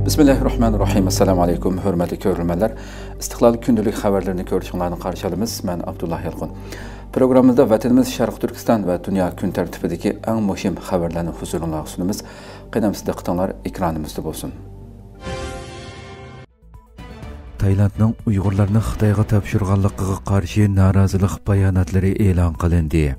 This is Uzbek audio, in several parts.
Bismillahirrahmanirrahim. Assalamu alaykum, hörmətli görürmənlər. İstiqlal gündəlik xəbərlərini görüşünüzü qarşı alırıq. Mən Abdullah Yalqın. Proqramımızda vətənimiz Şərq Türkistan və dünya gün tərtibidəki ən mühim xəbərlərini huzurunuzə sunumuz. Qənəmsiz diqqətinizlər ekranımızda olsun. Taylandның Uyğurlarını Xitayğa tapşırğanlığına qarşı narazılıq bayanatları elan qılındı.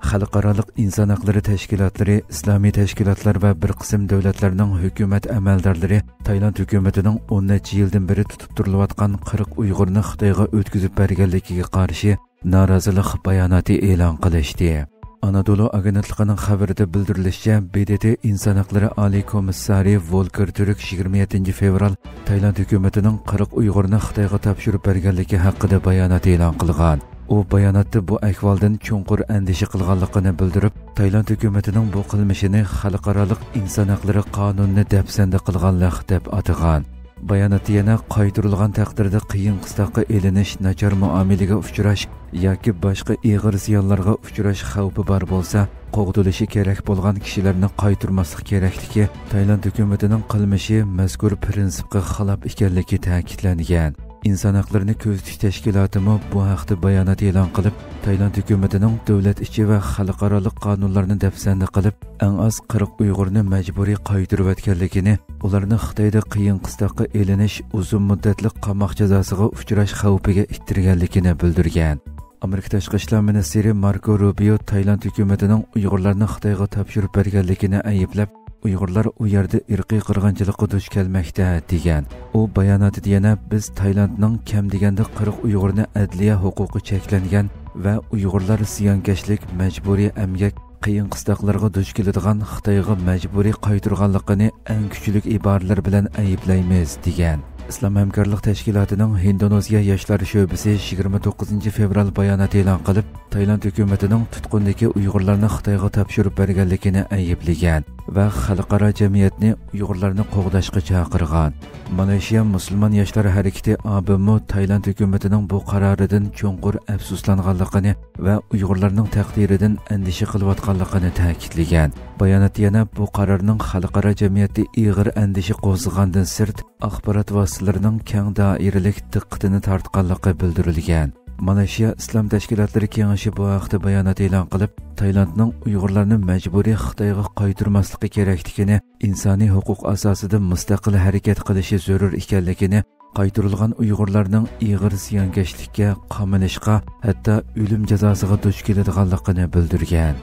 Xalqaralıq insan haqları təşkilatları, İslami təşkilatlar və bir qism dövlətlərinin hökumət əməldarları Tayland hökumətinin 10 neçə ildən beri tutub turulayotgan 40 Uyğurni Xitayğa ötküzüb bərgənligiga qarşı narazılıq bayanatı elan qilishdi. Anadolu agentligining xabarida bildirilishicha, BDT inson haqlari oliy komissari Volker Türk 27 fevral Tayland hökumətinin 40 Uyğurni Xitayğa tapşırıb bərgənligi haqida bayonot e'lon qilgan. U bayonotda bu ahvoldan chunqur andisha qilganligini bildirib, Tayland hukumatining bu qilmishini xalqarалық inson haqlari qonunini dafsanda qilganlik deb atagan. Bayonotda yana qaytarilgan taqdirda qiyin qistoqqa elinish, nachar muomalaga uchrash yoki boshqa ig'ir ziyonlarga uchrash xavfi bor bo'lsa, qo'g'dilishi kerak bo'lgan kishilarni qaytarmaslik kerakligi Tayland hukumatining qilmishi mazkur prinsipga xilof ekanligi ta'kidlangan. İnsan haqlarını közetish tashkilotimi bu haqda bayonot e'lon qilib, Tayland hukumatining davlat ichi va xalqarалық qonunlarni dafsanda qilib, eng az 40 Uyg'urni majburiy qaytarib o'tganligini, ularni Xitoyda qiyin qistoqqa elinish, uzun muddatli qamoq jazosiga uchrash xavfiga ittirganligini bildirgan. Amerika Tashqi ishlar ministri Marco Rubio Tayland hukumatining Uyg'urlarni Xitoyga topshirib berganligini ayblab, Uyg'urlar u yerda irqiy qirg'inchilikqa duch kelmoqda degan. U bayonotida yana biz Taylandning kam deganda 40 Uyg'urni adliya huquqi cheklangan va Uyg'urlar ziyonkashlik, majburiy emgak, qiyin qistoqlarga duch keladigan Xitoyga majburiy qaytarganligini eng kuchli iboralar bilan ayblaymiz degan. İslam Hamkorlik Tashkilotining Indoneziya yoshlar sho'basi 29 fevral bayonot e'lon qilib, Tayland hukumatining tutqundagi Uyg'urlarni Xitoyga topshirib berganligini ayblagan va xalqaro jamiyatni Uyg'urlarni qo'g'dashga chaqirgan. Malayziya Musulmon yoshlar harakati ABMO Tayland hukumatining bu qaroridan chunqur afsuslanganligini va Uyg'urlarning taqdiridan andisha qilayotganligini ta'kidlagan. Bayonot yana bu qarorning xalqaro jamiyatda ig'ir andisha qo'zg'agandan sirt axborot vositalarining keng doiralik diqqatini tortganligi bildirilgan. Malayziya Islom tashkilotlari kengashi bu haqda bayonot e'lon qilib, Taylandning Uyg'urlarni majburiy Xitoyga qaytarmasligi kerakligini, insoniy huquq asosida mustaqil harakat qilishi zarur ekanligini, qaytarilgan Uyg'urlarning ig'ir ziyonkashlikka, qamalishga, hatto o'lim jazosiga duch keladiganligini bildirgan.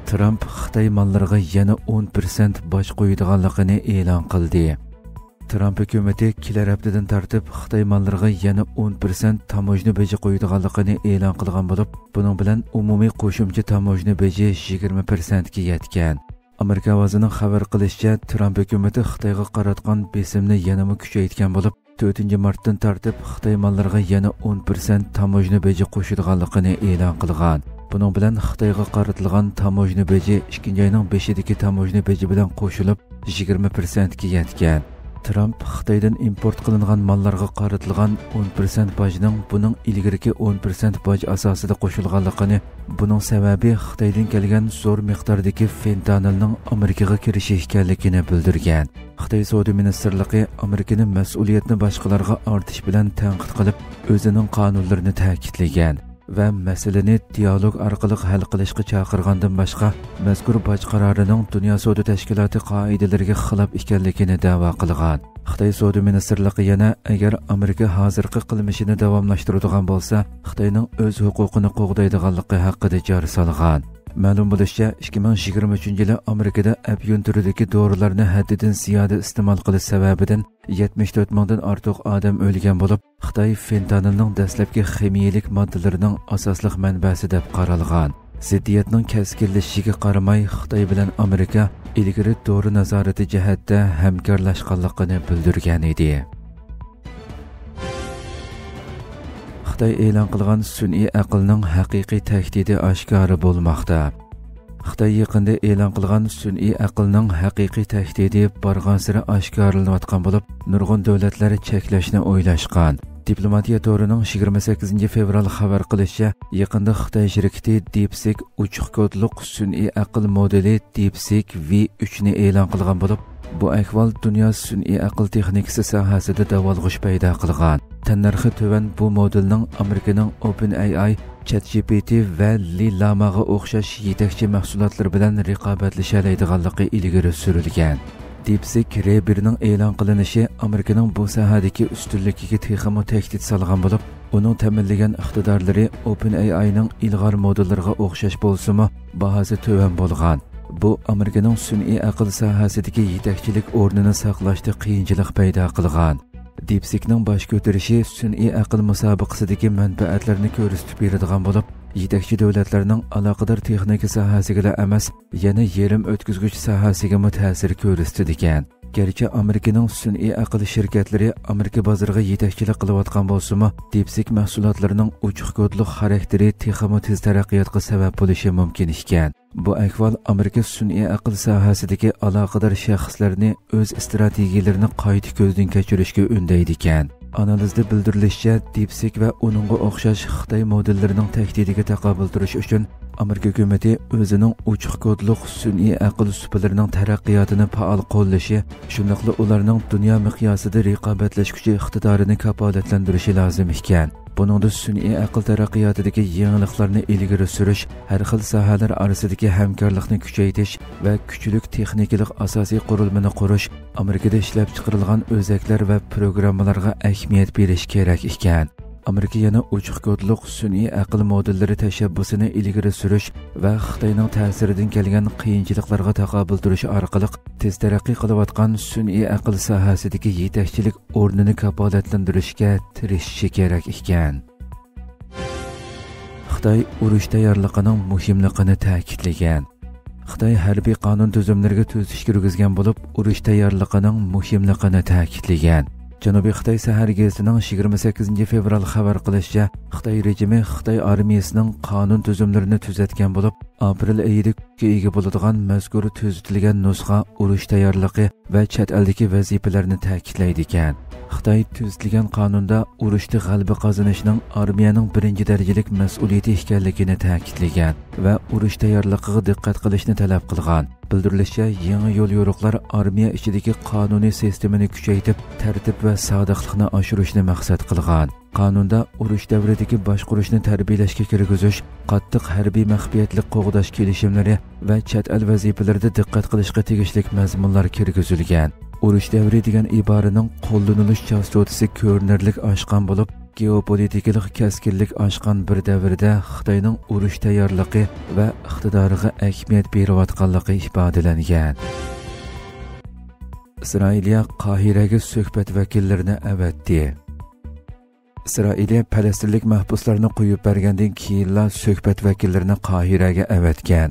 Trump Xitoy mollariga yana 10% boj qo'yadiganligini e'lon qildi. Trump hukumati kelar haftadan tartib Xitoy mollariga yana 10% tamojna beji qo'yadiganligini e'lon qilgan bo'lib, buning bilan umumiy qo'shimcha tamojna beji 20% ga yetgan. Amerika ovozining xabar qilishicha, Trump hukumati Xitoyga qaratgan besimni yanada kuchaytirgan bo'lib, 4 martdan tartib Xitoy mollariga yana 10% tamojna beji qo'shadiganligini e'lon qilgan. Bunun bilan Xitoyga qaratilgan tamojna beji 2-oyning 5-idagi tamojna beji bilan qo'shilib 20% ga yetgan. Trump Xitoydan import qilingan mallarga qaratilgan 10% bojning buning ilgirki 10% boj asosida qo'shilganligini, buning sababi Xitoydan kelgan zo'r miqdordagi fentanilning Amerikaga kirishi ekanligini bildirgan. Xitoy Savdo ministrligi Amerikaning mas'uliyatni boshqalarga ortish bilan tanqid qilib, o'zining qonunlarini ta'kidlagan va masalani dialog orqali hal qilishga chaqirgandan boshqa mazkur boj qarorining Dunyo savdo tashkiloti qoidalariga xilof ekanligini da'vo qilgan. Xitoy savdo ministrligi yana agar Amerika hozirgi qilmishini davomlashtiradigan bo'lsa, Xitoyning o'z huquqini qo'g'daydiganligi haqida jar solgan. Ma'lum bo'lishicha, 2023-yili Amerikada opium turidagi dorilarni haddidan ziyoda iste'mol qilish sababidan 74 mingdan ortiq odam o'lgan bo'lib, Xitoy fentanilning dastlabki ximiyalik moddalarining asosli manbasi deb qaralgan. Ziddiyatning keskinlashishiga qaramay, Xitoy bilan Amerika ilgari dori nazorati jihatda hamkorlashganligini bildirgan edi. Xitoy e'lon qilgan sun'iy aqlning haqiqiy tahdidi oshkora bo'lmoqda. Xitoy yaqinda e'lon qilgan sun'iy aqlning haqiqiy tahdidi barg'ansiri oshkorlanayotgan bo'lib, nurg'un davlatlar cheklashni o'ylashgan. Diplomatiya to'rining 28 fevral xabar qilishicha, yaqinda Xitoy shirkati DeepSeek uchiq kodliq sun'iy aql modeli DeepSeek V3 ni e'lon qilgan bo'lib, Bu ahvol dunyo sun'iy aql texnikasi sohasida davolg'ish paydo qilgan. Tannarxi tuvan bu modelning Amerikaning OpenAI, ChatGPT va Llamaga o'xshash yetakchi mahsulotlar bilan raqobatlasha oladiganligi ilgari surilgan. DeepSeek R1ning e'lon qilinishi Amerikaning bu sohadagi ustunligiga texmo tahdid solgan bo'lib, uning ta'minlagan iqtidorlari OpenAIning ilg'or modellariga o'xshash bo'lsa-mu, bahosi tuvan bo'lgan. Bu Amerikaning sun'iy aql sohasidagi yetakchilik o'rnini saqlashda qiyinchilik paydo qilgan. DeepSeekning bosh ko'tarishi sun'iy aql musobaqasidagi manfaatlarni ko'rsatib beradigan bo'lib, yetakchi davlatlarning aloqador texnika sohasiga emas, yana yerim o'tkazgich sohasiga ta'sir ko'rsatdi ekan. Gerçi Amerikaning sun'iy aql shirkatlari Amerika bozoriga yetakchilik qilayotgan bo'lsa-mu, DeepSeek mahsulotlarining ochiq kodliq xarakteri texmo tez taraqqiyotga sabab bo'lishi mumkin ekan. Bu ahvol Amerika sun'iy aql sohasidagi aloqador shaxslarni o'z strategiyalarini qayta ko'zdan kechirishga undaydi ekan. Analizda bildirilishicha, DeepSeek va uningga o'xshash Xitoy modellarining tahdidiga taqobil turish uchun Amerika hukumati o'zining ochiq kodliq sun'iy aql suplarining taraqqiyotini faol qo'llashi, shundaqla ularning dunyo miqyosida raqobatlashuvchi iqtidorini kafolatlantirishi lozim ekan. Buningda sun'iy aql taraqqiyotidagi yangiliklarni ilgari surish, har xil sohalar orasidagi hamkorlikni kuchaytirish va kuchlik texnikalik asosiy qurilmani qurish Amerikada ishlab chiqarilgan o'zaklar va programmalarga ahamiyat berish kerak ekan. Amerika yana ochiq kodliq sun'iy aql modellari tashabbusini ilgari surish va Xitoyning ta'siridan kelgan qiyinchiliklarga taqobil turish orqali tez taraqqiy qilayotgan sun'iy aql sohasidagi yetakchilik o'rnini kafolatlantirishga tirishishi kerak ekan. Xitoy urush tayyorligining muhimligini ta'kidlagan. Xitoy harbiy qonun tuzumlariga tuzish kirgizgan bo'lib, urush tayyorligining muhimligini ta'kidlagan. Janubiy Xitoy Sahar gazetining 28 fevral xabar qilishicha, Xitoy rejimi Xitoy armiyasining qonun tuzumlarini tuzatgan bo'lib, aprel oyida kuchga ega bo'ladigan mazkur tuzitilgan nusxa urush tayyorligi va chet eldagi vazifalarni ta'kidlaydi ekan. Xitoy tuzitilgan qonunda urushda g'alaba qozonishning armiyaning birinchi darajalik mas'uliyati ekanligini ta'kidlagan va urush tayyorligiga diqqat qilishni talab qilgan. Bildirilishicha, yangi yo'l yo'riqlar armiya ichidagi qonuniy sistemani kuchaytirib, tartib va sodiqlikni oshirishni maqsad qilgan. Qonunda urush davridagi boshqarishni tarbiyalashga kirgizish, qattiq harbiy maxfiyatlik qo'g'dash kelishimlari va chet el vazifalarida diqqat qilishga tegishli mazmunlar kirgizilgan. Urush davri degan iboraning qo'llanilish chastotasi ko'rinarli oshgan bo'lib, geopolitikalik kaskinlik oshgan bir davrda Xitoyning urush tayyorligi va iqtidoriga ahamiyat berayotganligi ifodalangan. Isroiliya Qohiraga suhbat vakillarini avatdi. Isroiliya falastinlik mahbuslarni qo'yib bergandan keyin suhbat vakillarini Qohiraga avatgan.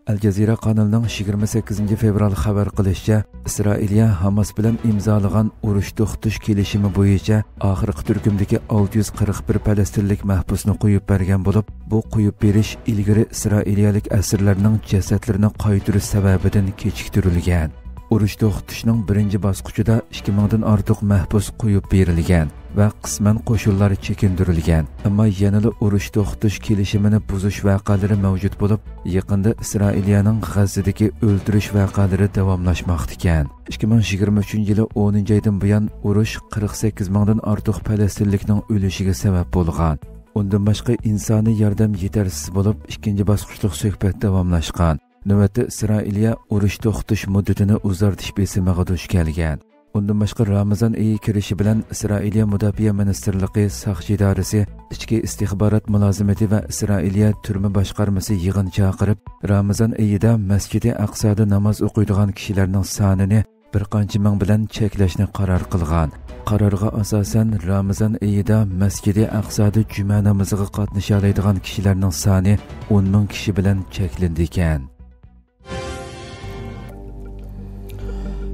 Al Jazeera kanalining 28 fevral xabar qilishicha, Isroiliya Hamas bilan imzolagan urush to'xtatish kelishimi bo'yicha oxirgi turkumdagi 641 falastinlik mahbusni qo'yib bergan bo'lib, bu qo'yib berish ilgari isroiliyalik asirlarning jasadlarini qaytarish sababidan kechiktirilgan. Urush to'xtatishning birinchi bosqichida 2000 dan ortiq mahbus qo'yib berilgan va qisman qo'shinlar chekindirilgan. Ammo yanada urush to'xtatish kelishimini buzish voqealari mavjud bo'lib, yaqinda Isroiliyaning G'azzadagi o'ldirish voqealari davomlashmoqda ekan. 2023-yili 10-oydan buyon urush 48 mingdan ortiq falastinlikning o'lishiga sabab bo'lgan. Undan boshqa insoniy yordam yetarsiz bo'lib, ikkinchi bosqichlik suhbat davomlashgan. Navbatda Isroiliya urush to'xtatish muddatini uzartish besimiga duch kelgan. Undan boshqa Ramazon oyi kirishi bilan Isroiliya Mudofaa ministrligi soqchi idorasi, ichki istixborot mulozimati va Isroiliya turma boshqarmasi yig'in chaqirib, Ramazon oyida Masjid-i Aqsoda namoz o'qiydigan kishilarning sonini bir qancha ming bilan cheklashni qaror qilgan. Qarorga asosan Ramazon oyida Masjid-i Aqsoda juma namoziga qatnasha oladigan kishilarning soni 10 ming kishi bilan cheklandi ekan.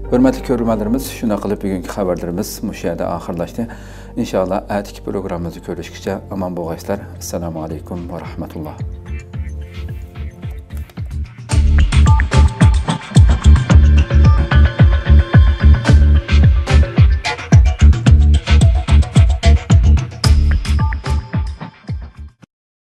Hurmatli ko'ruvchilarimiz, shuna qilib bugungi xabarlarimiz mushu yerda oxirlashdi. Inshaalloh atiki programmamizni ko'rishgacha omon bo'linglar. Assalomu alaykum va rahmatulloh.